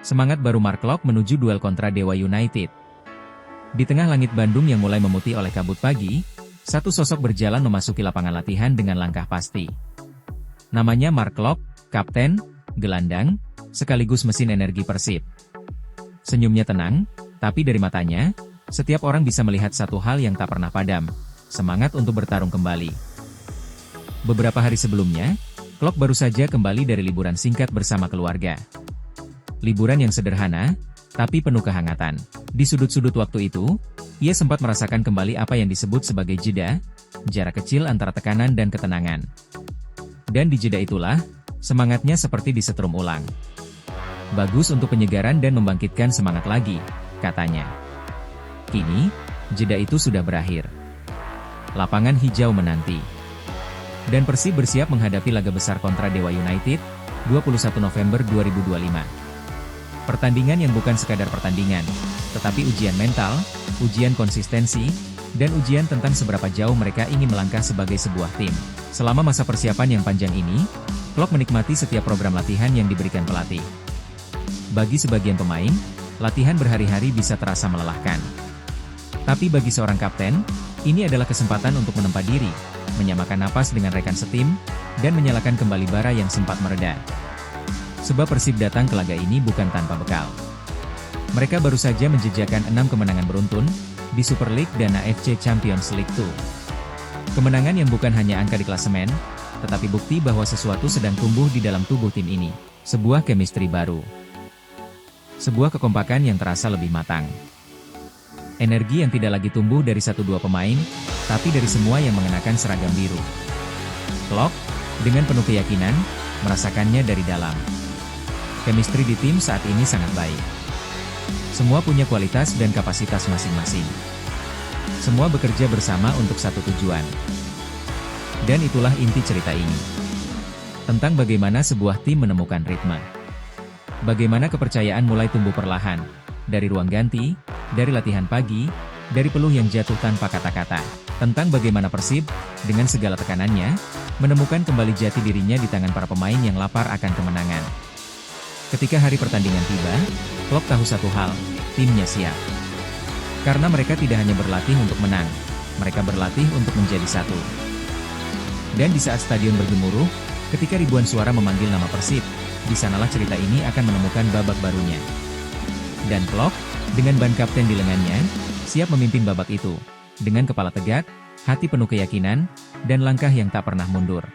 Semangat baru Mark Klok menuju duel kontra Dewa United. Di tengah langit Bandung yang mulai memutih oleh kabut pagi, satu sosok berjalan memasuki lapangan latihan dengan langkah pasti. Namanya Mark Klok, kapten, gelandang, sekaligus mesin energi Persib. Senyumnya tenang, tapi dari matanya, setiap orang bisa melihat satu hal yang tak pernah padam, semangat untuk bertarung kembali. Beberapa hari sebelumnya, Klok baru saja kembali dari liburan singkat bersama keluarga. Liburan yang sederhana, tapi penuh kehangatan. Di sudut-sudut waktu itu, ia sempat merasakan kembali apa yang disebut sebagai jeda, jarak kecil antara tekanan dan ketenangan. Dan di jeda itulah, semangatnya seperti disetrum ulang. Bagus untuk penyegaran dan membangkitkan semangat lagi, katanya. Kini, jeda itu sudah berakhir. Lapangan hijau menanti. Dan Persib bersiap menghadapi laga besar kontra Dewa United, 21 November 2025. Pertandingan yang bukan sekadar pertandingan, tetapi ujian mental, ujian konsistensi, dan ujian tentang seberapa jauh mereka ingin melangkah sebagai sebuah tim. Selama masa persiapan yang panjang ini, Klok menikmati setiap program latihan yang diberikan pelatih. Bagi sebagian pemain, latihan berhari-hari bisa terasa melelahkan. Tapi bagi seorang kapten, ini adalah kesempatan untuk menempa diri, menyamakan napas dengan rekan setim, dan menyalakan kembali bara yang sempat mereda. Sebab Persib datang ke laga ini bukan tanpa bekal. Mereka baru saja menjejakkan 6 kemenangan beruntun di Super League dan AFC Champions League 2. Kemenangan yang bukan hanya angka di klasemen, tetapi bukti bahwa sesuatu sedang tumbuh di dalam tubuh tim ini, sebuah chemistry baru. Sebuah kekompakan yang terasa lebih matang. Energi yang tidak lagi tumbuh dari 1-2 pemain, tapi dari semua yang mengenakan seragam biru. Klok, dengan penuh keyakinan, merasakannya dari dalam. Chemistry di tim saat ini sangat baik. Semua punya kualitas dan kapasitas masing-masing. Semua bekerja bersama untuk satu tujuan. Dan itulah inti cerita ini. Tentang bagaimana sebuah tim menemukan ritme. Bagaimana kepercayaan mulai tumbuh perlahan. Dari ruang ganti, dari latihan pagi, dari peluh yang jatuh tanpa kata-kata. Tentang bagaimana Persib, dengan segala tekanannya, menemukan kembali jati dirinya di tangan para pemain yang lapar akan kemenangan. Ketika hari pertandingan tiba, Klok tahu satu hal, timnya siap. Karena mereka tidak hanya berlatih untuk menang, mereka berlatih untuk menjadi satu. Dan di saat stadion bergemuruh, ketika ribuan suara memanggil nama Persib, di sanalah cerita ini akan menemukan babak barunya. Dan Klok, dengan ban kapten di lengannya, siap memimpin babak itu, dengan kepala tegak, hati penuh keyakinan, dan langkah yang tak pernah mundur.